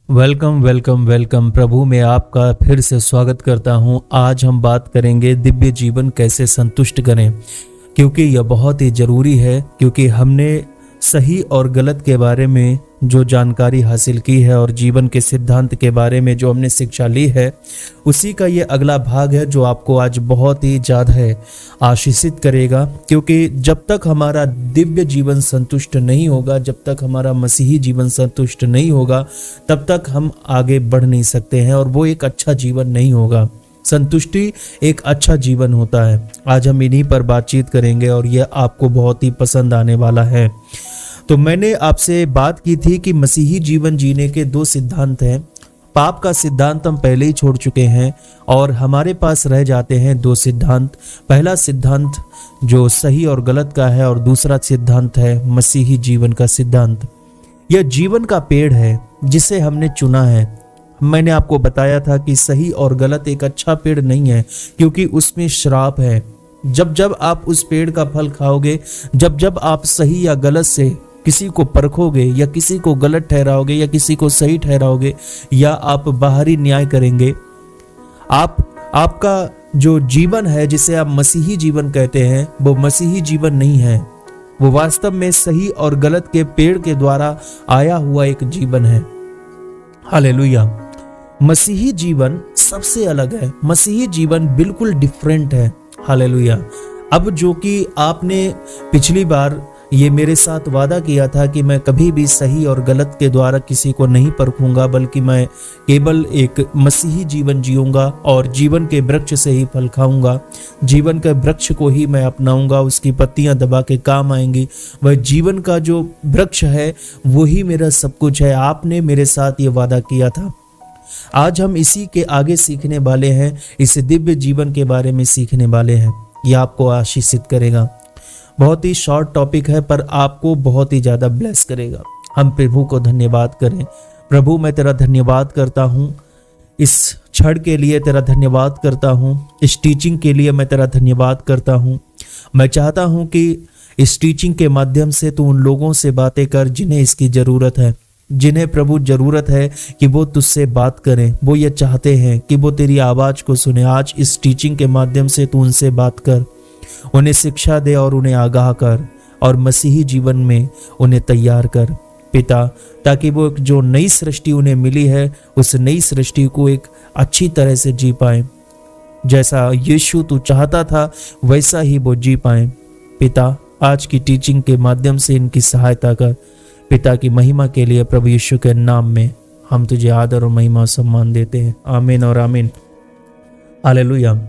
Welcome welcome welcome. प्रभु में आपका फिर से स्वागत करता हूं। आज हम बात करेंगे दिव्य जीवन कैसे संतुष्ट करें, क्योंकि यह बहुत ही ज़रूरी है। क्योंकि हमने सही और गलत के बारे में जो जानकारी हासिल की है और जीवन के सिद्धांत के बारे में जो हमने शिक्षा ली है, उसी का ये अगला भाग है जो आपको आज बहुत ही ज़्यादा आशीषित करेगा। क्योंकि जब तक हमारा दिव्य जीवन संतुष्ट नहीं होगा, जब तक हमारा मसीही जीवन संतुष्ट नहीं होगा, तब तक हम आगे बढ़ नहीं सकते हैं और वो एक अच्छा जीवन नहीं होगा। संतुष्टि एक अच्छा जीवन होता है। आज हम इन्हीं पर बातचीत करेंगे और यह आपको बहुत ही पसंद आने वाला है। तो मैंने आपसे बात की थी कि मसीही जीवन जीने के दो सिद्धांत हैं। पाप का सिद्धांत हम पहले ही छोड़ चुके हैं और हमारे पास रह जाते हैं दो सिद्धांत। पहला सिद्धांत जो सही और गलत का है और दूसरा सिद्धांत है मसीही जीवन का सिद्धांत। यह जीवन का पेड़ है जिसे हमने चुना है। मैंने आपको बताया था कि सही और गलत एक अच्छा पेड़ नहीं है, क्योंकि उसमें श्राप है। जब जब आप उस पेड़ का फल खाओगे, जब जब आप सही या गलत से किसी को परखोगे या किसी को गलत ठहराओगे या किसी को सही ठहराओगे या आप बाहरी न्याय करेंगे, आपका जो जीवन है जिसे आप मसीही जीवन कहते हैं, वो मसीही जीवन नहीं है। वो वास्तव में सही और गलत के पेड़ के द्वारा आया हुआ एक जीवन है। हालेलुया। मसीही जीवन सबसे अलग है। मसीही जीवन बिल्कुल डिफरेंट है। हालेलुया। अब जो कि आपने पिछली बार ये मेरे साथ वादा किया था कि मैं कभी भी सही और गलत के द्वारा किसी को नहीं परखूंगा, बल्कि मैं केवल एक मसीही जीवन जीऊंगा और जीवन के वृक्ष से ही फल खाऊंगा। जीवन के वृक्ष को ही मैं अपनाऊंगा, उसकी पत्तियां दबा के काम आएंगी। वह जीवन का जो वृक्ष है वही मेरा सब कुछ है। आपने मेरे साथ ये वादा किया था। आज हम इसी के आगे सीखने वाले हैं, इस दिव्य जीवन के बारे में सीखने वाले हैं। यह आपको आशीषित करेगा। बहुत ही शॉर्ट टॉपिक है पर आपको बहुत ही ज्यादा ब्लेस करेगा। हम प्रभु को धन्यवाद करें। प्रभु, मैं तेरा धन्यवाद करता हूँ इस क्षण के लिए, तेरा धन्यवाद करता हूँ इस टीचिंग के लिए, मैं तेरा धन्यवाद करता हूँ। मैं चाहता हूँ कि इस टीचिंग के माध्यम से तू उन लोगों से बातें कर जिन्हें इसकी जरूरत है, जिन्हें प्रभु जरूरत है कि वो तुझसे बात करें। वो ये चाहते हैं कि वो तेरी आवाज को सुने। आज इस टीचिंग के माध्यम से तू उनसे बात कर, उन्हें शिक्षा दे और उन्हें आगाह कर और मसीही जीवन में उन्हें तैयार कर पिता, ताकि वो एक जो नई सृष्टि उन्हें मिली है उस नई सृष्टि को एक अच्छी तरह से जी पाए। जैसा यीशु तू चाहता था वैसा ही वो जी पाए। पिता, आज की टीचिंग के माध्यम से इनकी सहायता कर। पिता की महिमा के लिए प्रभु यीशु के नाम में हम तुझे आदर और महिमा और सम्मान देते हैं। आमीन और आमीन। हालेलुया।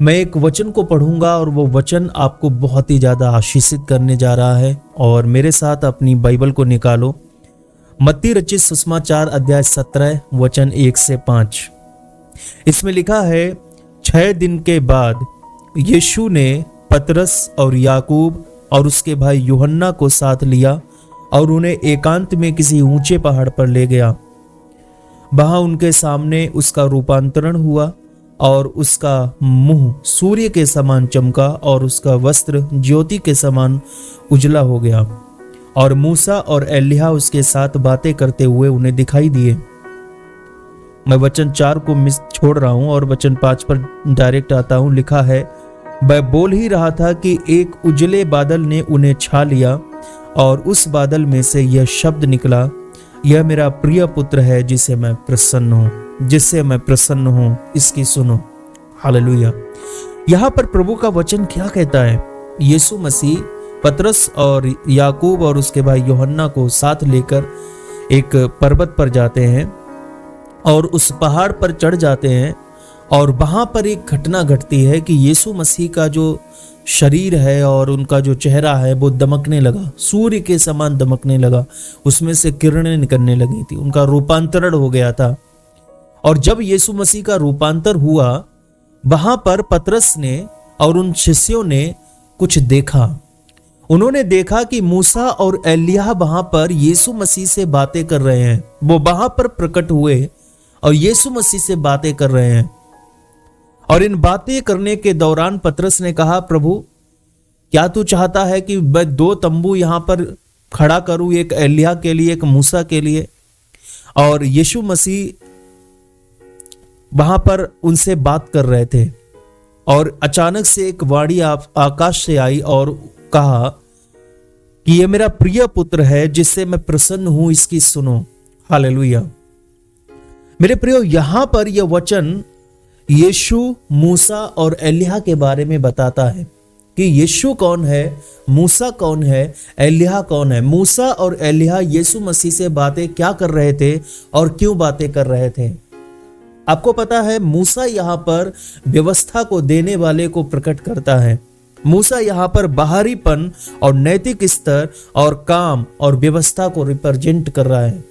मैं एक वचन को पढ़ूंगा और वो वचन आपको बहुत ही ज्यादा आशीषित करने जा रहा है। और मेरे साथ अपनी बाइबल को निकालो। मत्ती रचित सुसमाचार अध्याय 17 वचन 1 से 5। इसमें लिखा है, 6 दिन के बाद यीशु ने पतरस और याकूब और उसके भाई यूहन्ना को साथ लिया और उन्हें एकांत में किसी ऊंचे पहाड़ पर ले गया। वहां उनके सामने उसका रूपांतरण हुआ और उसका मुंह सूर्य के समान चमका और उसका वस्त्र ज्योति के समान उजला हो गया। और मूसा और एलिय्याह उसके साथ बातें करते हुए उन्हें दिखाई दिए। मैं वचन 4 को मिस छोड़ रहा हूं और वचन 5 पर डायरेक्ट आता हूं। लिखा है, वह बोल ही रहा था कि एक उजले बादल ने उन्हें छा लिया और उस बादल में से यह शब्द निकला, यह मेरा प्रिय पुत्र है जिससे मैं प्रसन्न हूं, इसकी सुनो। हालेलुया। यहां पर प्रभु का वचन क्या कहता है? यीशु मसीह पतरस और याकूब और उसके भाई यूहन्ना को साथ लेकर एक पर्वत पर जाते हैं और उस पहाड़ पर चढ़ जाते हैं। और वहां पर एक घटना घटती है कि यीशु मसीह का जो शरीर है और उनका जो चेहरा है वो दमकने लगा, सूर्य के समान दमकने लगा। उसमें से किरणें निकलने लगी थी। उनका रूपांतरण हो गया था। और जब यीशु मसीह का रूपांतर हुआ, वहां पर पतरस ने और उन शिष्यों ने कुछ देखा। उन्होंने देखा कि मूसा और एलिय्याह वहां पर यीशु मसीह से बातें कर रहे हैं। वो वहां पर प्रकट हुए और यीशु मसीह से बातें कर रहे हैं। और इन बातें करने के दौरान पतरस ने कहा, प्रभु, क्या तू चाहता है कि मैं 2 तंबू यहां पर खड़ा करूं, एक एलिय्याह के लिए, एक मूसा के लिए? और यीशु मसीह वहां पर उनसे बात कर रहे थे और अचानक से एक वाणी आकाश से आई और कहा कि यह मेरा प्रिय पुत्र है जिससे मैं प्रसन्न हूं, इसकी सुनो। हालेलुया। मेरे प्रियो, यहां पर यह वचन यीशु, मूसा और एलिय्याह के बारे में बताता है कि यीशु कौन है, मूसा कौन है, एलिय्याह कौन है। मूसा और एलिय्याह यीशु मसीह से बातें क्या कर रहे थे और क्यों बातें कर रहे थे। आपको पता है, मूसा यहां पर व्यवस्था को देने वाले को प्रकट करता है। मूसा यहां पर बाहरीपन और नैतिक स्तर और काम और व्यवस्था को रिप्रेजेंट कर रहा है।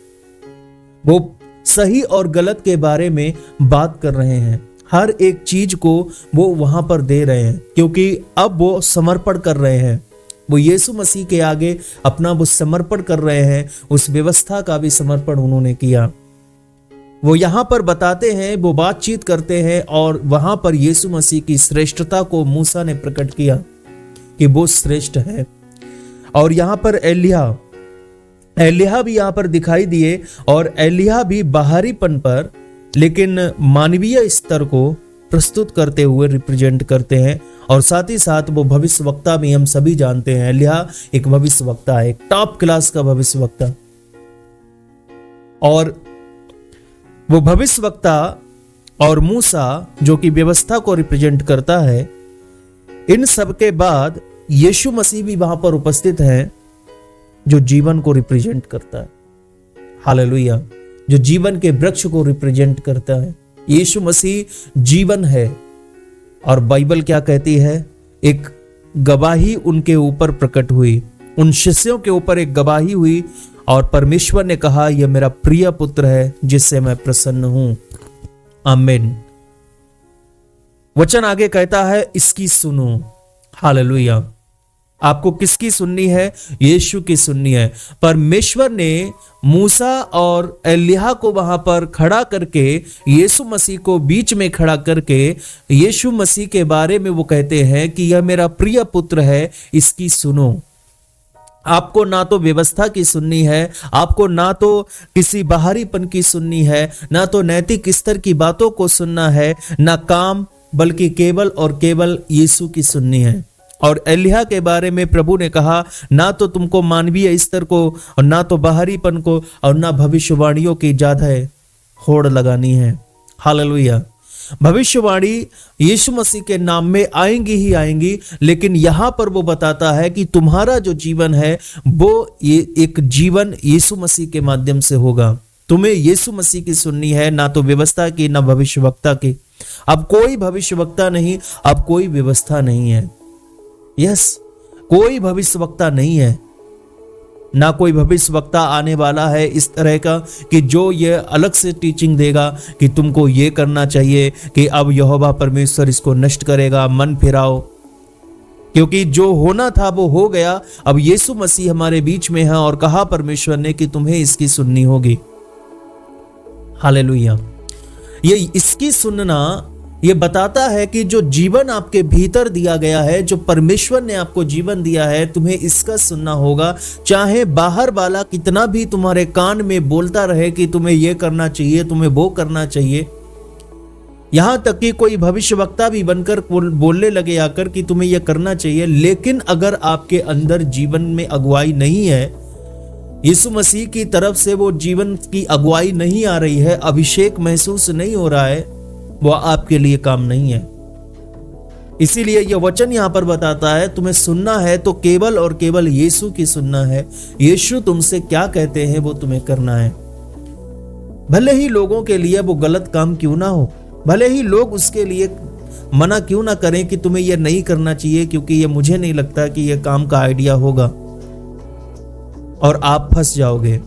वो सही और गलत के बारे में बात कर रहे हैं। हर एक चीज को वो वहां पर दे रहे हैं क्योंकि अब वो समर्पण कर रहे हैं। वो यीशु मसीह के आगे अपना वो समर्पण कर रहे हैं। उस व्यवस्था का भी समर्पण उन्होंने किया। वो यहां पर बताते हैं, वो बातचीत करते हैं और वहां पर यीशु मसीह की श्रेष्ठता को मूसा ने प्रकट किया कि वो श्रेष्ठ है। और यहां पर एलिय्याह भी यहां पर दिखाई दिए और एलिय्याह भी बाहरीपन पर लेकिन मानवीय स्तर को प्रस्तुत करते हुए रिप्रेजेंट करते हैं। और साथ ही साथ वो भविष्यवक्ता भी हम सभी जानते हैं, एलिय्याह एक भविष्यवक्ता है, एक टॉप क्लास का भविष्यवक्ता। और वो भविष्यवक्ता और मूसा जो कि व्यवस्था को रिप्रेजेंट करता है, इन सब के बाद यीशु मसीह भी वहां पर उपस्थित है जो जीवन को रिप्रेजेंट करता है। हालेलुया। जो जीवन के वृक्ष को रिप्रेजेंट करता है। यीशु मसीह जीवन है। और बाइबल क्या कहती है, एक गवाही उनके ऊपर प्रकट हुई, उन शिष्यों के ऊपर एक गवाही हुई और परमेश्वर ने कहा, यह मेरा प्रिय पुत्र है जिससे मैं प्रसन्न हूं। आमीन। वचन आगे कहता है, इसकी सुनो। हालेलुया। आपको किसकी सुननी है? यीशु की सुननी है। परमेश्वर ने मूसा और एलिय्याह को वहां पर खड़ा करके, यीशु मसीह को बीच में खड़ा करके यीशु मसीह के बारे में वो कहते हैं कि यह मेरा प्रिय पुत्र है, इसकी सुनो। आपको ना तो व्यवस्था की सुननी है, आपको ना तो किसी बाहरीपन की सुननी है, ना तो नैतिक स्तर की बातों को सुनना है, ना काम, बल्कि केवल और केवल यीशु की सुननी है। और एलिय्याह के बारे में प्रभु ने कहा, ना तो तुमको मानवीय स्तर को और ना तो बाहरीपन को और ना भविष्यवाणियों की ज्यादा होड़ लगानी है। हालेलुया। भविष्यवाणी यीशु मसीह के नाम में आएंगी ही आएंगी, लेकिन यहां पर वो बताता है कि तुम्हारा जो जीवन है वो ये एक जीवन यीशु मसीह के माध्यम से होगा। तुम्हें यीशु मसीह की सुननी है, ना तो व्यवस्था की, ना भविष्यवक्ता की। अब कोई भविष्यवक्ता नहीं, अब कोई व्यवस्था नहीं है। यस, कोई भविष्यवक्ता नहीं है, ना कोई भविष्यवक्ता आने वाला है इस तरह का कि जो ये अलग से टीचिंग देगा कि तुमको ये करना चाहिए कि अब यहोवा परमेश्वर इसको नष्ट करेगा, मन फिराओ। क्योंकि जो होना था वो हो गया। अब यीशु मसीह हमारे बीच में है और कहा परमेश्वर ने कि तुम्हें इसकी सुननी होगी। हालेलुया। ये इसकी सुनना ये बताता है कि जो जीवन आपके भीतर दिया गया है, जो परमेश्वर ने आपको जीवन दिया है, तुम्हें इसका सुनना होगा। चाहे बाहर वाला कितना भी तुम्हारे कान में बोलता रहे कि तुम्हें ये करना चाहिए, तुम्हें वो करना चाहिए, यहां तक कि कोई भविष्यवक्ता भी बनकर बोलने लगे आकर कि तुम्हें यह करना चाहिए, लेकिन अगर आपके अंदर जीवन में अगुवाई नहीं है, यीशु मसीह की तरफ से वो जीवन की अगुवाई नहीं आ रही है, अभिषेक महसूस नहीं हो रहा है, वह आपके लिए काम नहीं है। इसीलिए यह वचन यहां पर बताता है, तुम्हें सुनना है तो केवल और केवल यीशु की सुनना है। यीशु तुमसे क्या कहते हैं वो तुम्हें करना है। भले ही लोगों के लिए वो गलत काम क्यों ना हो, भले ही लोग उसके लिए मना क्यों ना करें कि तुम्हें यह नहीं करना चाहिए क्योंकि यह मुझे नहीं लगता कि यह काम का आइडिया होगा, और आप फंस जाओगे।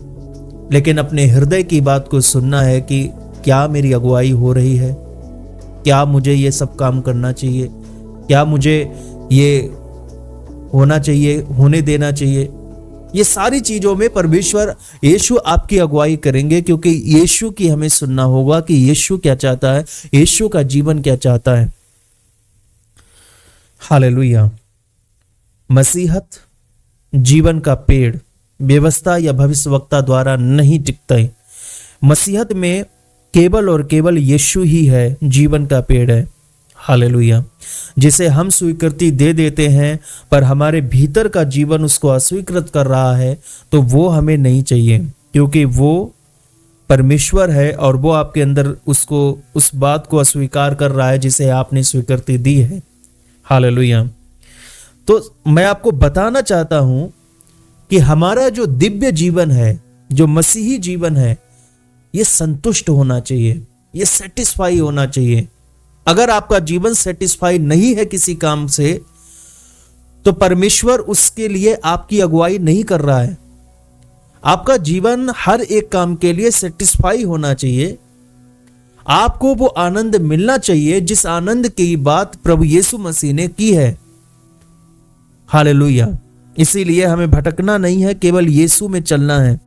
लेकिन अपने हृदय की बात को सुनना है कि क्या मेरी अगुवाई हो रही है, क्या मुझे ये सब काम करना चाहिए, क्या मुझे ये होना चाहिए, होने देना चाहिए। ये सारी चीजों में परमेश्वर यीशु आपकी अगुवाई करेंगे, क्योंकि यीशु की हमें सुनना होगा कि यीशु क्या चाहता है, यीशु का जीवन क्या चाहता है। हालेलुया। मसीहत जीवन का पेड़ व्यवस्था या भविष्यवक्ता द्वारा नहीं टिकता है। मसीहत में केवल और केवल यीशु ही है, जीवन का पेड़ है। हालेलुया। जिसे हम स्वीकृति दे देते हैं पर हमारे भीतर का जीवन उसको अस्वीकृत कर रहा है, तो वो हमें नहीं चाहिए, क्योंकि वो परमेश्वर है और वो आपके अंदर उसको उस बात को अस्वीकार कर रहा है जिसे आपने स्वीकृति दी है। हालेलुया। तो मैं आपको बताना चाहता हूं कि हमारा जो दिव्य जीवन है, जो मसीही जीवन है, ये संतुष्ट होना चाहिए, ये सेटिस्फाई होना चाहिए। अगर आपका जीवन सेटिस्फाई नहीं है किसी काम से, तो परमेश्वर उसके लिए आपकी अगुवाई नहीं कर रहा है। आपका जीवन हर एक काम के लिए सेटिस्फाई होना चाहिए। आपको वो आनंद मिलना चाहिए जिस आनंद की बात प्रभु यीशु मसीह ने की है। हालेलुया। इसीलिए हमें भटकना नहीं है, केवल यीशु में चलना है।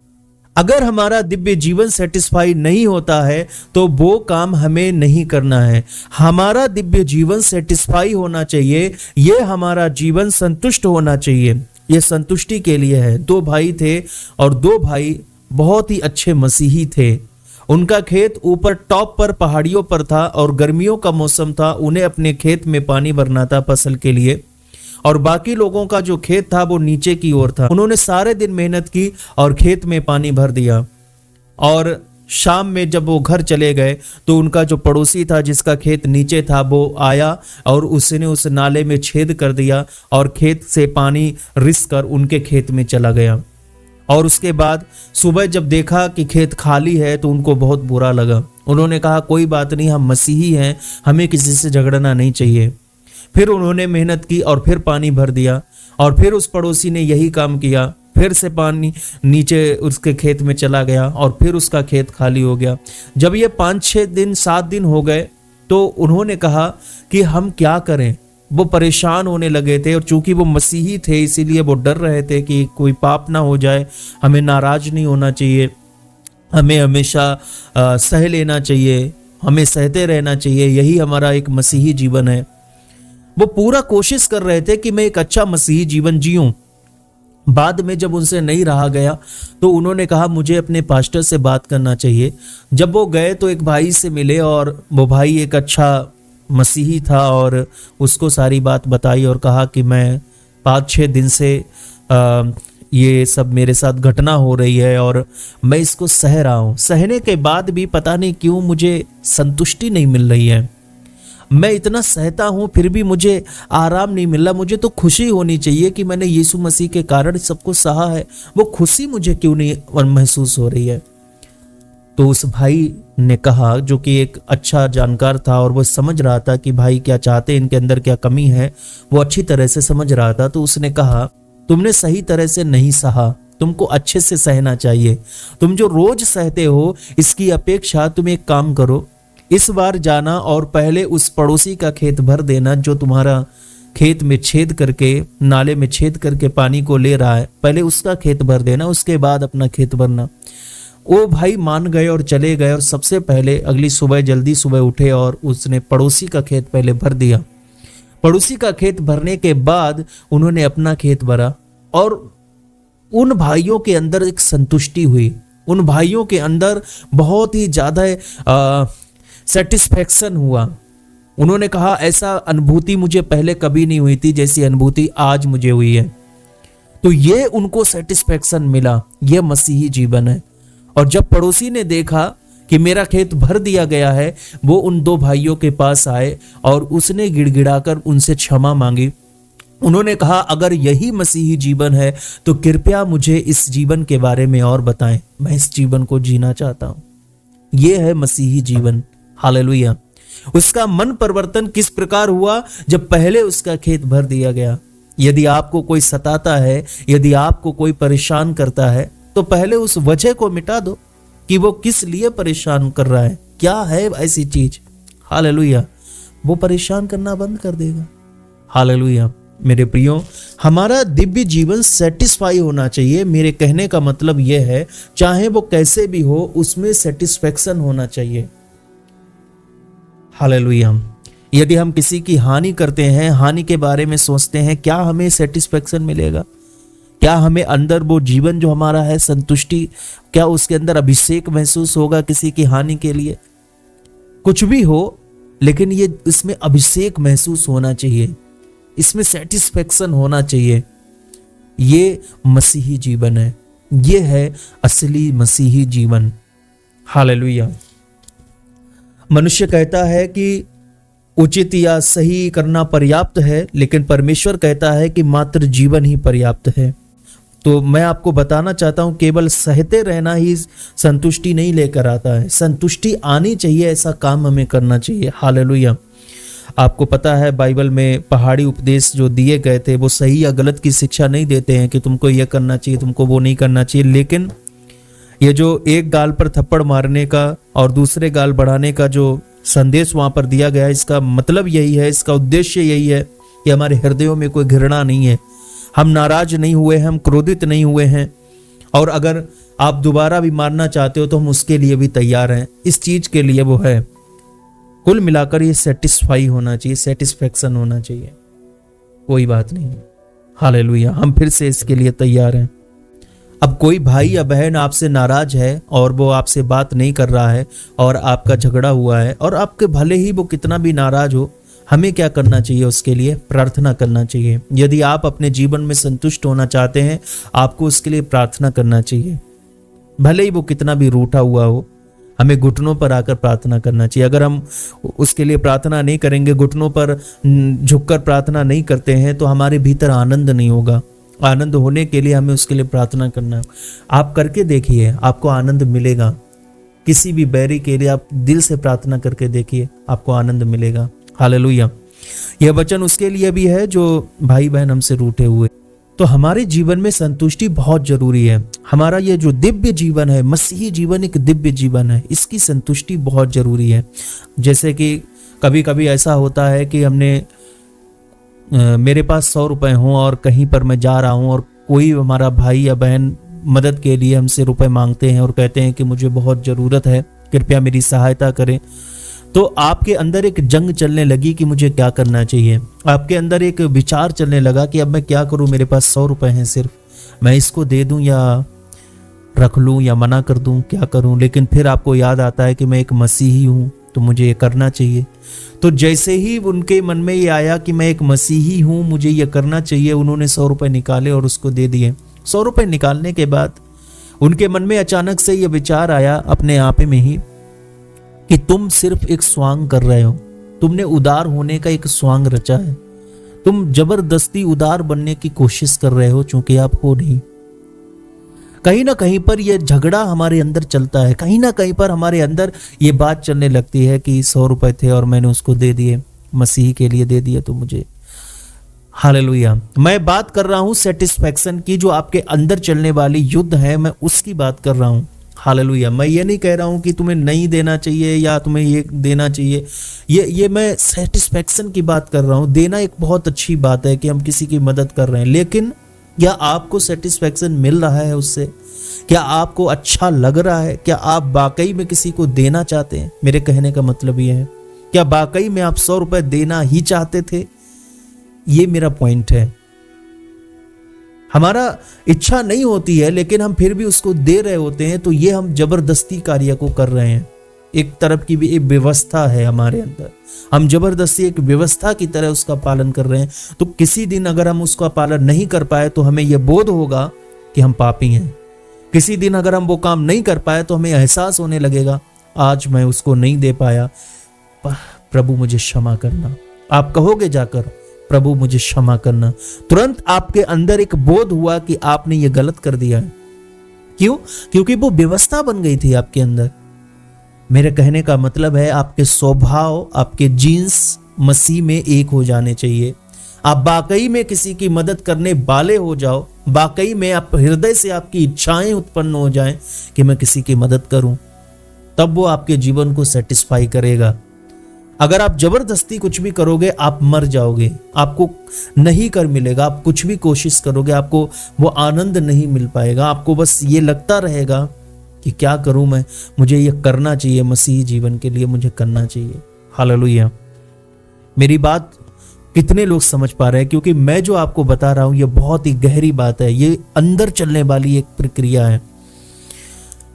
अगर हमारा दिव्य जीवन सेटिस्फाई नहीं होता है तो वो काम हमें नहीं करना है। हमारा दिव्य जीवन सेटिस्फाई होना चाहिए, ये हमारा जीवन संतुष्ट होना चाहिए। ये संतुष्टि के लिए है। 2 भाई थे और 2 भाई बहुत ही अच्छे मसीही थे। उनका खेत ऊपर टॉप पर पहाड़ियों पर था और गर्मियों का मौसम था। उन्हें अपने खेत में पानी भरना था फसल के लिए, और बाकी लोगों का जो खेत था वो नीचे की ओर था। उन्होंने सारे दिन मेहनत की और खेत में पानी भर दिया, और शाम में जब वो घर चले गए तो उनका जो पड़ोसी था जिसका खेत नीचे था वो आया और उसने उस नाले में छेद कर दिया और खेत से पानी रिस कर उनके खेत में चला गया। और उसके बाद सुबह जब देखा कि खेत खाली है तो उनको बहुत बुरा लगा। उन्होंने कहा कोई बात नहीं, हम मसीही हैं, हमें किसी से झगड़ना नहीं चाहिए। फिर उन्होंने मेहनत की और फिर पानी भर दिया, और फिर उस पड़ोसी ने यही काम किया, फिर से पानी नीचे उसके खेत में चला गया और फिर उसका खेत खाली हो गया। जब ये 5-6 दिन 7 दिन हो गए तो उन्होंने कहा कि हम क्या करें। वो परेशान होने लगे थे, और चूंकि वो मसीही थे इसीलिए वो डर रहे थे कि कोई पाप ना हो जाए, हमें नाराज नहीं होना चाहिए, हमें हमेशा सह लेना चाहिए, हमें सहते रहना चाहिए, यही हमारा एक मसीही जीवन है। वो पूरा कोशिश कर रहे थे कि मैं एक अच्छा मसीही जीवन जीऊं। बाद में जब उनसे नहीं रहा गया तो उन्होंने कहा मुझे अपने पास्टर से बात करना चाहिए। जब वो गए तो एक भाई से मिले, और वो भाई एक अच्छा मसीही था और उसको सारी बात बताई और कहा कि मैं 5-6 दिन से ये सब मेरे साथ घटना हो रही है और मैं इसको सह रहा हूँ। सहने के बाद भी पता नहीं क्यों मुझे संतुष्टि नहीं मिल रही है। मैं इतना सहता हूँ फिर भी मुझे आराम नहीं मिल रहा। मुझे तो खुशी होनी चाहिए कि मैंने यीशु मसीह के कारण सबको सहा है, वो खुशी मुझे क्यों नहीं महसूस हो रही है। तो उस भाई ने कहा, जो कि एक अच्छा जानकार था और वो समझ रहा था कि भाई क्या चाहते, इनके अंदर क्या कमी है, वो अच्छी तरह से समझ रहा था। तो उसने कहा तुमने सही तरह से नहीं सहा, तुमको अच्छे से सहना चाहिए। तुम जो रोज सहते हो इसकी अपेक्षा तुम एक काम करो, इस बार जाना और पहले उस पड़ोसी का खेत भर देना जो तुम्हारा खेत में छेद करके, नाले में छेद करके पानी को ले रहा है, पहले उसका खेत भर देना, उसके बाद अपना खेत भरना। वो भाई मान गए और चले गए, और सबसे पहले अगली सुबह जल्दी सुबह उठे और उसने पड़ोसी का खेत पहले भर दिया। पड़ोसी का खेत भरने के बाद उन्होंने अपना खेत भरा, और उन भाइयों के अंदर एक संतुष्टि हुई। उन भाइयों के अंदर बहुत ही ज्यादा सेटिस्फैक्शन हुआ। उन्होंने कहा ऐसा अनुभूति मुझे पहले कभी नहीं हुई थी जैसी अनुभूति आज मुझे हुई है। तो ये उनको सेटिस्फैक्शन मिला, ये मसीही जीवन है। और जब पड़ोसी ने देखा कि मेरा खेत भर दिया गया है, वो उन 2 भाइयों के पास आए और उसने गिड़गिड़ाकर उनसे क्षमा मांगी। उन्होंने कहा अगर यही मसीही जीवन है तो कृपया मुझे इस जीवन के बारे में और बताएं, मैं इस जीवन को जीना चाहता हूं। यह है मसीही जीवन। हालेलुया। उसका मन परिवर्तन किस प्रकार हुआ? जब पहले उसका खेत भर दिया गया। यदि आपको कोई सताता है, यदि आपको कोई परेशान करता है, तो पहले उस वजह को मिटा दो कि वो किस लिए परेशान कर रहा है, क्या है ऐसी चीज। हालेलुया। वो परेशान करना बंद कर देगा। हालेलुया। मेरे प्रियो, हमारा दिव्य जीवन सेटिस्फाई होना चाहिए। मेरे कहने का मतलब यह है, चाहे वो कैसे भी हो, उसमें सेटिस्फेक्शन होना चाहिए। हालेलुया। यदि हम किसी की हानि करते हैं, हानि के बारे में सोचते हैं, क्या हमें सेटिस्फेक्शन मिलेगा? क्या हमें अंदर वो जीवन जो हमारा है संतुष्टि, क्या उसके अंदर अभिषेक महसूस होगा किसी की हानि के लिए? कुछ भी हो, लेकिन ये इसमें अभिषेक महसूस होना चाहिए, इसमें सेटिस्फेक्शन होना चाहिए। ये मसीही जीवन है, ये है असली मसीही जीवन। हालेलुया। मनुष्य कहता है कि उचित या सही करना पर्याप्त है, लेकिन परमेश्वर कहता है कि मात्र जीवन ही पर्याप्त है। तो मैं आपको बताना चाहता हूं, केवल सहते रहना ही संतुष्टि नहीं लेकर आता है, संतुष्टि आनी चाहिए, ऐसा काम हमें करना चाहिए। हालेलुया। आपको पता है बाइबल में पहाड़ी उपदेश जो दिए गए थे वो सही या गलत की शिक्षा नहीं देते हैं कि तुमको ये करना चाहिए, तुमको वो नहीं करना चाहिए, लेकिन ये जो एक गाल पर थप्पड़ मारने का और दूसरे गाल बढ़ाने का जो संदेश वहां पर दिया गया है, इसका मतलब यही है, इसका उद्देश्य यही है कि हमारे हृदयों में कोई घृणा नहीं है, हम नाराज नहीं हुए हैं, हम क्रोधित नहीं हुए हैं, और अगर आप दोबारा भी मारना चाहते हो तो हम उसके लिए भी तैयार हैं। इस चीज के लिए वो है। कुल मिलाकर ये सेटिस्फाई होना चाहिए, सेटिस्फेक्शन होना चाहिए, कोई बात नहीं। हालेलुया। हम फिर से इसके लिए तैयार हैं। अब कोई भाई या बहन आपसे नाराज है और वो आपसे बात नहीं कर रहा है और आपका झगड़ा हुआ है, और आपके भले ही वो कितना भी नाराज हो, हमें क्या करना चाहिए? उसके लिए प्रार्थना करना चाहिए। यदि आप अपने जीवन में संतुष्ट होना चाहते हैं, आपको उसके लिए प्रार्थना करना चाहिए। भले ही वो कितना भी रूठा हुआ हो, हमें घुटनों पर आकर प्रार्थना करना चाहिए। अगर हम उसके लिए प्रार्थना नहीं करेंगे, घुटनों पर झुककर प्रार्थना नहीं करते हैं, तो हमारे भीतर आनंद नहीं होगा। आनंद होने के लिए हमें उसके लिए प्रार्थना करना है। आप करके देखिए, आपको आनंद मिलेगा। किसी भी बैरी के लिए आप दिल से प्रार्थना करके देखिए, आपको आनंद मिलेगा। हालेलुया। यह वचन उसके लिए भी है जो भाई बहन हमसे रूठे हुए। तो हमारे जीवन में संतुष्टि बहुत जरूरी है। हमारा ये जो दिव्य जीवन है, मसीही जीवन एक दिव्य जीवन है, इसकी संतुष्टि बहुत जरूरी है। जैसे कि कभी कभी ऐसा होता है कि मेरे पास 100 रुपए हों और कहीं पर मैं जा रहा हूं और कोई हमारा भाई या बहन मदद के लिए हमसे रुपए मांगते हैं और कहते हैं कि मुझे बहुत ज़रूरत है, कृपया मेरी सहायता करें। तो आपके अंदर एक जंग चलने लगी कि मुझे क्या करना चाहिए। आपके अंदर एक विचार चलने लगा कि अब मैं क्या करूं, मेरे पास 100 रुपए हैं, सिर्फ मैं इसको दे दूं या रख लूं या मना कर दूं, क्या करूं। लेकिन फिर आपको याद आता है कि मैं एक मसीही हूं, तो मुझे ये करना चाहिए। तो जैसे ही उनके मन में ये आया कि मैं एक मसीही हूं, मुझे ये करना चाहिए, उन्होंने 100 रुपए निकाले और उसको दे दिए। 100 रुपए निकालने के बाद उनके मन में अचानक से ये विचार आया अपने आप में ही कि तुम सिर्फ एक स्वांग कर रहे हो, तुमने उदार होने का एक स्वांग रचा है, तुम जबरदस्ती उदार बनने की कोशिश कर रहे हो, चूंकि आप हो नहीं। कहीं ना कहीं पर यह झगड़ा हमारे अंदर चलता है, कहीं ना कहीं पर हमारे अंदर ये बात चलने लगती है कि 100 रुपए थे और मैंने उसको दे दिए, मसीह के लिए दे दिए, तो मुझे। हालेलुया। मैं बात कर रहा हूं सेटिस्फैक्शन की, जो आपके अंदर चलने वाली युद्ध है, मैं उसकी बात कर रहा हूं। हालेलुया। मैं ये नहीं कह रहा हूं कि तुम्हें नहीं देना चाहिए या तुम्हें ये देना चाहिए, ये मैं सेटिस्फैक्शन की बात कर रहा हूं। देना एक बहुत अच्छी बात है कि हम किसी की मदद कर रहे हैं, लेकिन क्या आपको सेटिस्फैक्शन मिल रहा है उससे? क्या आपको अच्छा लग रहा है? क्या आप वाकई में किसी को देना चाहते हैं? मेरे कहने का मतलब ये है, क्या वाकई में आप 100 रुपए देना ही चाहते थे? ये मेरा पॉइंट है। हमारा इच्छा नहीं होती है, लेकिन हम फिर भी उसको दे रहे होते हैं, तो ये हम जबरदस्ती कार्य को कर रहे हैं। एक तरफ की भी एक व्यवस्था है हमारे अंदर, हम जबरदस्ती एक व्यवस्था की तरह उसका पालन कर रहे हैं। तो किसी दिन अगर हम उसका पालन नहीं कर पाए तो हमें यह बोध होगा कि हम पापी हैं। किसी दिन अगर हम वो काम नहीं कर पाए तो हमें एहसास होने लगेगा, आज मैं उसको नहीं दे पाया, प्रभु मुझे क्षमा करना। आप कहोगे जाकर, प्रभु मुझे क्षमा करना। तुरंत आपके अंदर एक बोध हुआ कि आपने ये गलत कर दिया है। क्यों? क्योंकि वो व्यवस्था बन गई थी आपके अंदर। मेरे कहने का मतलब है, आपके स्वभाव, आपके जीन्स मसीह में एक हो जाने चाहिए। आप वाकई में किसी की मदद करने वाले हो जाओ, वाकई में आप हृदय से आपकी इच्छाएं उत्पन्न हो जाएं कि मैं किसी की मदद करूं, तब वो आपके जीवन को सेटिस्फाई करेगा। अगर आप जबरदस्ती कुछ भी करोगे, आप मर जाओगे, आपको नहीं कर मिलेगा। आप कुछ भी कोशिश करोगे, आपको वो आनंद नहीं मिल पाएगा। आपको बस ये लगता रहेगा कि क्या करूं मैं, मुझे ये करना चाहिए, मसीही जीवन के लिए मुझे करना चाहिए। हालेलुया। मेरी बात कितने लोग समझ पा रहे हैं? क्योंकि मैं जो आपको बता रहा हूं ये बहुत ही गहरी बात है, ये अंदर चलने वाली एक प्रक्रिया है।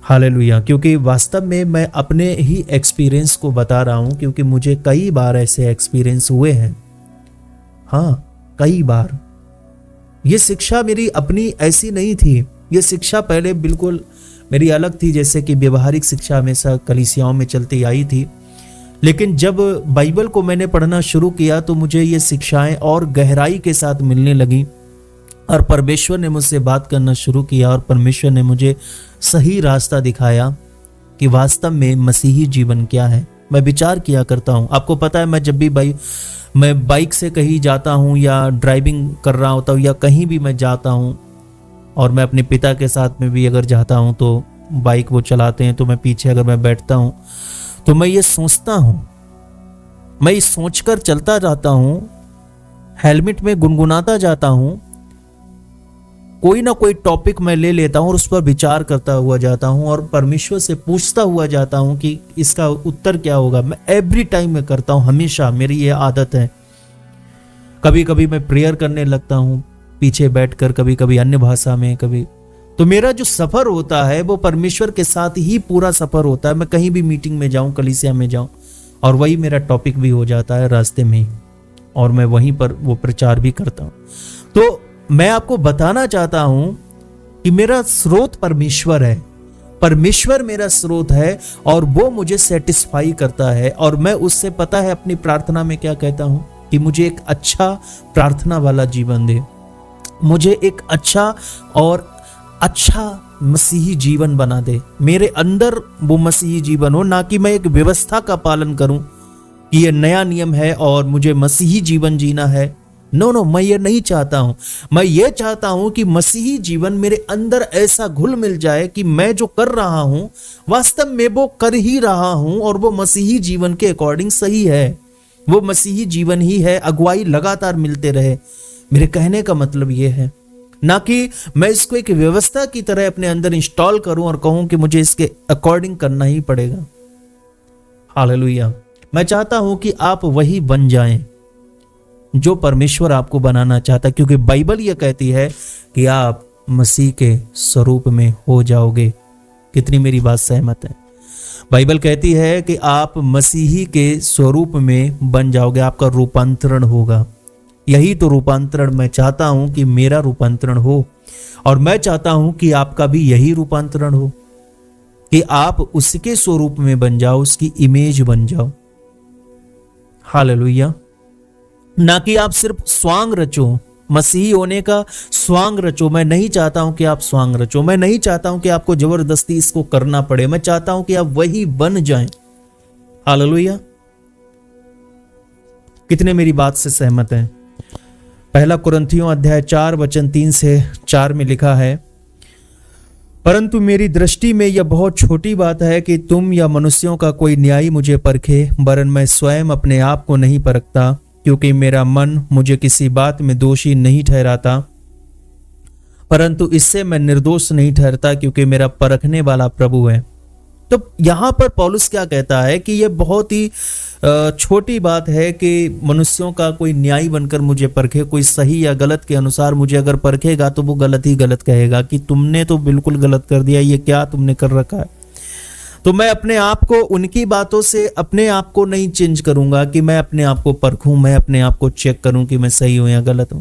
हालेलुया। क्योंकि वास्तव में मैं अपने ही एक्सपीरियंस को बता रहा हूं, क्योंकि मुझे कई बार ऐसे एक्सपीरियंस हुए हैं। हाँ, कई बार। ये शिक्षा मेरी अपनी ऐसी नहीं थी, ये शिक्षा पहले बिल्कुल मेरी अलग थी। जैसे कि व्यवहारिक शिक्षा हमेशा कलीसियाओं में चलती आई थी, लेकिन जब बाइबल को मैंने पढ़ना शुरू किया तो मुझे ये शिक्षाएं और गहराई के साथ मिलने लगी, और परमेश्वर ने मुझसे बात करना शुरू किया, और परमेश्वर ने मुझे सही रास्ता दिखाया कि वास्तव में मसीही जीवन क्या है। मैं विचार किया करता हूँ, आपको पता है, मैं जब भी मैं बाइक से कहीं जाता हूँ या ड्राइविंग कर रहा होता हूँ या कहीं भी मैं जाता हूँ, और मैं अपने पिता के साथ में भी अगर जाता हूँ तो बाइक वो चलाते हैं तो मैं पीछे अगर मैं बैठता हूँ तो मैं ये सोचता हूँ, मैं ये सोचकर चलता जाता हूँ, हेलमेट में गुनगुनाता जाता हूँ, कोई ना कोई टॉपिक मैं ले लेता हूँ और उस पर विचार करता हुआ जाता हूँ, और परमेश्वर से पूछता हुआ जाता हूँ कि इसका उत्तर क्या होगा। मैं एवरी टाइम में करता हूँ, हमेशा मेरी ये आदत है। कभी कभी मैं प्रेयर करने लगता हूँ पीछे बैठकर, कभी कभी अन्य भाषा में, कभी तो मेरा जो सफर होता है वो परमेश्वर के साथ ही पूरा सफर होता है। मैं कहीं भी मीटिंग में जाऊं, कलीसिया में जाऊं, और वही मेरा टॉपिक भी हो जाता है रास्ते में ही, और मैं वहीं पर वो प्रचार भी करता हूं। तो मैं आपको बताना चाहता हूं कि मेरा स्रोत परमेश्वर है, परमेश्वर मेरा स्रोत है, और वो मुझे सेटिस्फाई करता है। और मैं उससे, पता है, अपनी प्रार्थना में क्या कहता हूं कि मुझे एक अच्छा प्रार्थना वाला जीवन दे, मुझे एक अच्छा मसीही जीवन बना दे, मेरे अंदर वो मसीही जीवन हो, ना कि मैं एक व्यवस्था का पालन करूं कि ये नया नियम है और मुझे मसीही जीवन जीना है। नो, मैं ये नहीं चाहता हूं। मैं ये चाहता हूं कि मसीही जीवन मेरे अंदर ऐसा घुल मिल जाए कि मैं जो कर रहा हूं वास्तव में वो कर ही रहा हूं, और वो मसीही जीवन के अकॉर्डिंग सही है, वो मसीही जीवन ही है। अगुवाई लगातार मिलते रहे। मेरे कहने का मतलब ये है, ना कि मैं इसको एक व्यवस्था की तरह अपने अंदर इंस्टॉल करूं और कहूं कि मुझे इसके अकॉर्डिंग करना ही पड़ेगा। हालेलुया। मैं चाहता हूं कि आप वही बन जाएं जो परमेश्वर आपको बनाना चाहता है, क्योंकि बाइबल यह कहती है कि आप मसीह के स्वरूप में हो जाओगे। कितनी मेरी बात सहमत है? बाइबल कहती है कि आप मसीही के स्वरूप में बन जाओगे, आपका रूपांतरण होगा। यही तो रूपांतरण मैं चाहता हूं कि मेरा रूपांतरण हो, और मैं चाहता हूं कि आपका भी यही रूपांतरण हो, कि आप उसके स्वरूप में बन जाओ, उसकी इमेज बन जाओ। हालेलुया। ना कि आप सिर्फ स्वांग रचो, मसीही होने का स्वांग रचो। मैं नहीं चाहता हूं कि आप स्वांग रचो, मैं नहीं चाहता हूं कि आपको जबरदस्ती इसको करना पड़े। मैं चाहता हूं कि आप वही बन जाएं। हालेलुया। कितने मेरी बात से सहमत हैं? पहला कुरिन्थियों अध्याय 4 वचन 3 से 4 में लिखा है, परंतु मेरी दृष्टि में यह बहुत छोटी बात है कि तुम या मनुष्यों का कोई न्यायी मुझे परखे, वरन मैं स्वयं अपने आप को नहीं परखता, क्योंकि मेरा मन मुझे किसी बात में दोषी नहीं ठहराता, परंतु इससे मैं निर्दोष नहीं ठहरता, क्योंकि मेरा परखने वाला प्रभु है। तो यहां पर पौलुस क्या कहता है कि यह बहुत ही छोटी बात है कि मनुष्यों का कोई न्यायी बनकर मुझे परखे, कोई सही या गलत के अनुसार मुझे अगर परखेगा तो वो गलत ही गलत कहेगा कि तुमने तो बिल्कुल गलत कर दिया, ये क्या तुमने कर रखा है। तो मैं अपने आप को उनकी बातों से अपने आप को नहीं चेंज करूंगा कि मैं अपने आप को परखूं, मैं अपने आप को चेक करूं कि मैं सही हूं या गलत हूं।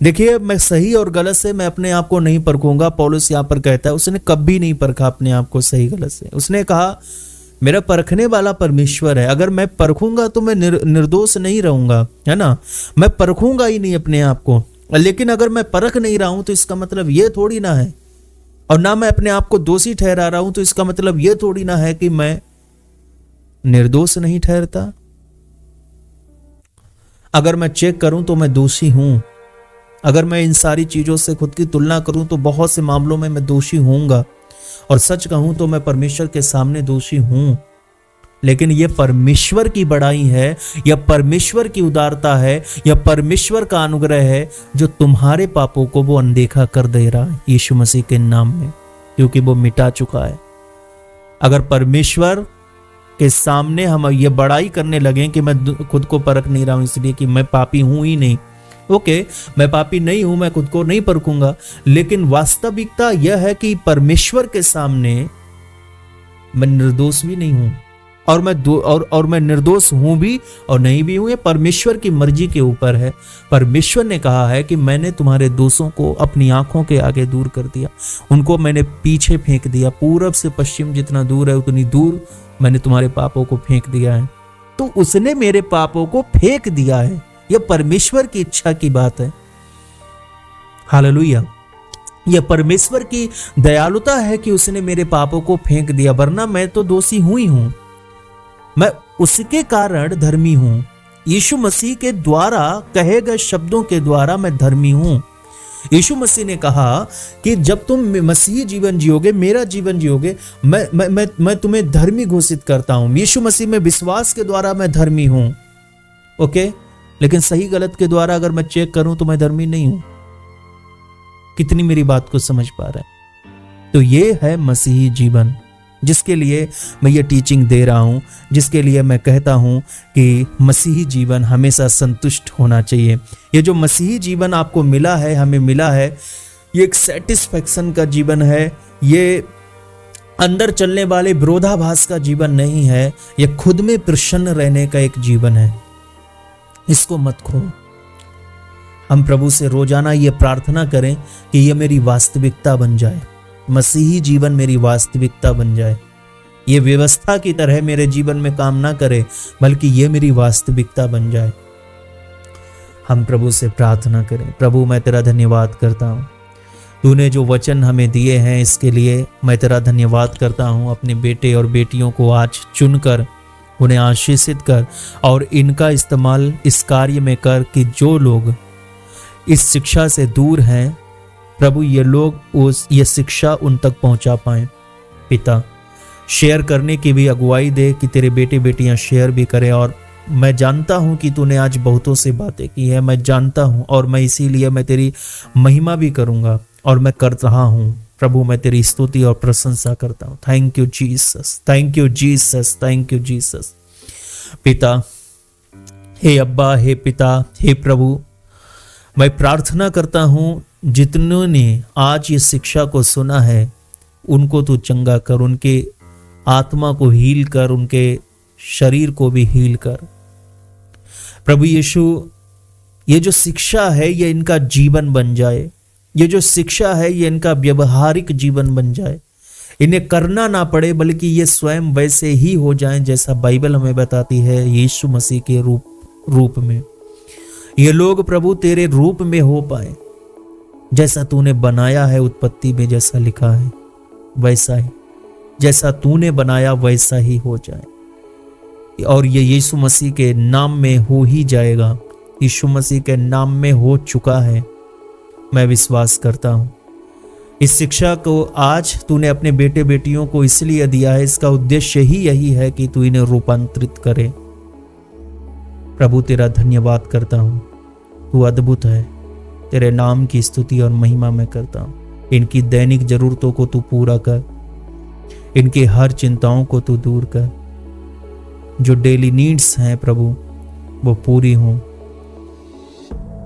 देखिए, मैं सही और गलत से मैं अपने आप को नहीं परखूंगा। पौलुस यहां पर कहता है उसने कभी नहीं परखा अपने आप को सही गलत से। उसने कहा मेरा परखने वाला परमेश्वर है। अगर मैं परखूंगा तो मैं निर्दोष नहीं रहूंगा, है ना। मैं परखूंगा ही नहीं अपने आप को। लेकिन अगर मैं परख नहीं रहा हूं तो इसका मतलब ये थोड़ी ना है, और ना मैं अपने आप को दोषी ठहरा रहा हूं तो इसका मतलब ये थोड़ी ना है कि मैं निर्दोष नहीं ठहरता। अगर मैं चेक करूं तो मैं दोषी हूं। अगर मैं इन सारी चीजों से खुद की तुलना करूं तो बहुत से मामलों में मैं दोषी होऊंगा, और सच कहूं तो मैं परमेश्वर के सामने दोषी हूं। लेकिन यह परमेश्वर की बड़ाई है, यह परमेश्वर की उदारता है, यह परमेश्वर का अनुग्रह है जो तुम्हारे पापों को वो अनदेखा कर दे रहा है यीशु मसीह के नाम में, क्योंकि वो मिटा चुका है। अगर परमेश्वर के सामने हम ये बड़ाई करने लगे कि मैं खुद को परख नहीं रहा हूं इसलिए कि मैं पापी हूं ही नहीं। ओके, मैं पापी नहीं हूं, मैं खुद को नहीं परखूंगा, लेकिन वास्तविकता यह है कि परमेश्वर के सामने मैं निर्दोष भी नहीं हूं, और मैं निर्दोष हूं भी और नहीं भी हूं, ये परमेश्वर की मर्जी के ऊपर है। परमेश्वर ने कहा है कि मैंने तुम्हारे दोषों को अपनी आंखों के आगे दूर कर दिया, उनको मैंने पीछे फेंक दिया, पूरब से पश्चिम जितना दूर है उतनी दूर मैंने तुम्हारे पापों को फेंक दिया है। तो उसने मेरे पापों को फेंक दिया है, यह परमेश्वर की इच्छा की बात है। हालेलुया, यह परमेश्वर की दयालुता है कि उसने मेरे पापों को फेंक दिया, वरना मैं तो दोषी हूं ही हूं, मैं उसके कारण धर्मी हूं। यीशु मसीह के द्वारा कहे गए शब्दों के द्वारा मैं धर्मी हूं। यीशु मसीह ने कहा कि जब तुम मसीही जीवन जियोगे, मेरा जीवन जियोगे, मैं तुम्हें धर्मी घोषित करता हूं। यीशु मसीह में विश्वास के द्वारा मैं धर्मी हूं। ओके, लेकिन सही गलत के द्वारा अगर मैं चेक करूं तो मैं धर्मी नहीं हूं। कितनी मेरी बात को समझ पा रहा है? तो ये है मसीही जीवन, जिसके लिए मैं ये टीचिंग दे रहा हूं, जिसके लिए मैं कहता हूं कि मसीही जीवन हमेशा संतुष्ट होना चाहिए। ये जो मसीही जीवन आपको मिला है, हमें मिला है, ये एक सेटिस्फैक्शन का जीवन है, ये अंदर चलने वाले विरोधाभास का जीवन नहीं है, ये खुद में प्रसन्न रहने का एक जीवन है। इसको मत खो। हम प्रभु से रोजाना ये प्रार्थना करें कि ये मेरी वास्तविकता बन जाए, मसीही जीवन मेरी वास्तविकता बन जाए। ये व्यवस्था की तरह मेरे जीवन में काम ना करे, बल्कि ये मेरी वास्तविकता बन जाए। हम प्रभु से प्रार्थना करें। प्रभु, मैं तेरा धन्यवाद करता हूँ, तूने जो वचन हमें दिए हैं इसके लिए मैं तेरा धन्यवाद करता हूँ। अपने बेटे और बेटियों को आज चुनकर उन्हें आशीषित कर और इनका इस्तेमाल इस कार्य में कर कि जो लोग इस शिक्षा से दूर हैं, प्रभु, ये लोग ये शिक्षा उन तक पहुंचा पाएं। पिता, शेयर करने की भी अगुवाई दे कि तेरे बेटे बेटियां शेयर भी करें। और मैं जानता हूं कि तूने आज बहुतों से बातें की है, मैं जानता हूं, और मैं इसीलिए मैं तेरी महिमा भी करूंगा और मैं कर रहा हूं। प्रभु, मैं तेरी स्तुति और प्रशंसा करता हूं। Thank you Jesus, thank you Jesus, thank you Jesus. पिता, हे अब्बा, हे पिता, हे प्रभु, मैं प्रार्थना करता हूं जितनों ने आज ये शिक्षा को सुना है उनको तू चंगा कर, उनके आत्मा को हील कर, उनके शरीर को भी हील कर। प्रभु यीशु, ये जो शिक्षा है ये इनका जीवन बन जाए, ये जो शिक्षा है ये इनका व्यवहारिक जीवन बन जाए, इन्हें करना ना पड़े बल्कि ये स्वयं वैसे ही हो जाएं जैसा बाइबल हमें बताती है, यीशु मसीह के रूप में। ये लोग प्रभु तेरे रूप में हो पाए, जैसा तूने बनाया है उत्पत्ति में, जैसा लिखा है वैसा ही, जैसा तूने बनाया वैसा ही हो जाए। और ये यीशु मसीह के नाम में हो ही जाएगा, यीशु मसीह के नाम में हो चुका है। मैं विश्वास करता हूं इस शिक्षा को आज तूने अपने बेटे बेटियों को इसलिए दिया है, इसका उद्देश्य ही यही है कि तू इन्हें रूपांतरित करे। प्रभु तेरा धन्यवाद करता हूं, तू अद्भुत है। तेरे नाम की स्तुति और महिमा मैं करता हूं। इनकी दैनिक जरूरतों को तू पूरा कर, इनकी हर चिंताओं को तू दूर कर, जो डेली नीड्स हैं प्रभु वो पूरी हों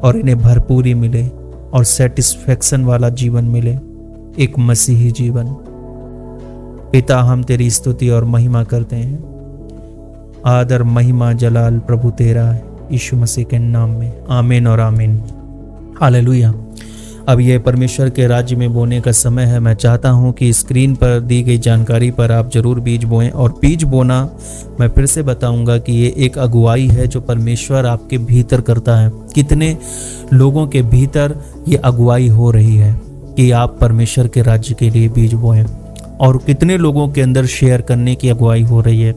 और इन्हें भरपूरी मिले और सेटिस्फैक्शन वाला जीवन मिले, एक मसीही जीवन। पिता, हम तेरी स्तुति और महिमा करते हैं। आदर, महिमा, जलाल प्रभु तेरा है, यीशु मसीह के नाम में। आमीन और आमीन। हालेलुया। अब यह परमेश्वर के राज्य में बोने का समय है। मैं चाहता हूं कि स्क्रीन पर दी गई जानकारी पर आप जरूर बीज बोएं। और बीज बोना, मैं फिर से बताऊंगा कि ये एक अगुवाई है जो परमेश्वर आपके भीतर करता है। कितने लोगों के भीतर ये अगुवाई हो रही है कि आप परमेश्वर के राज्य के लिए बीज बोएं, और कितने लोगों के अंदर शेयर करने की अगुवाई हो रही है।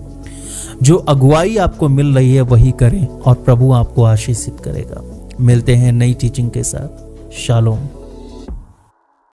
जो अगुवाई आपको मिल रही है वही करें और प्रभु आपको आशीषित करेगा। मिलते हैं नई टीचिंग के साथ। शालोम।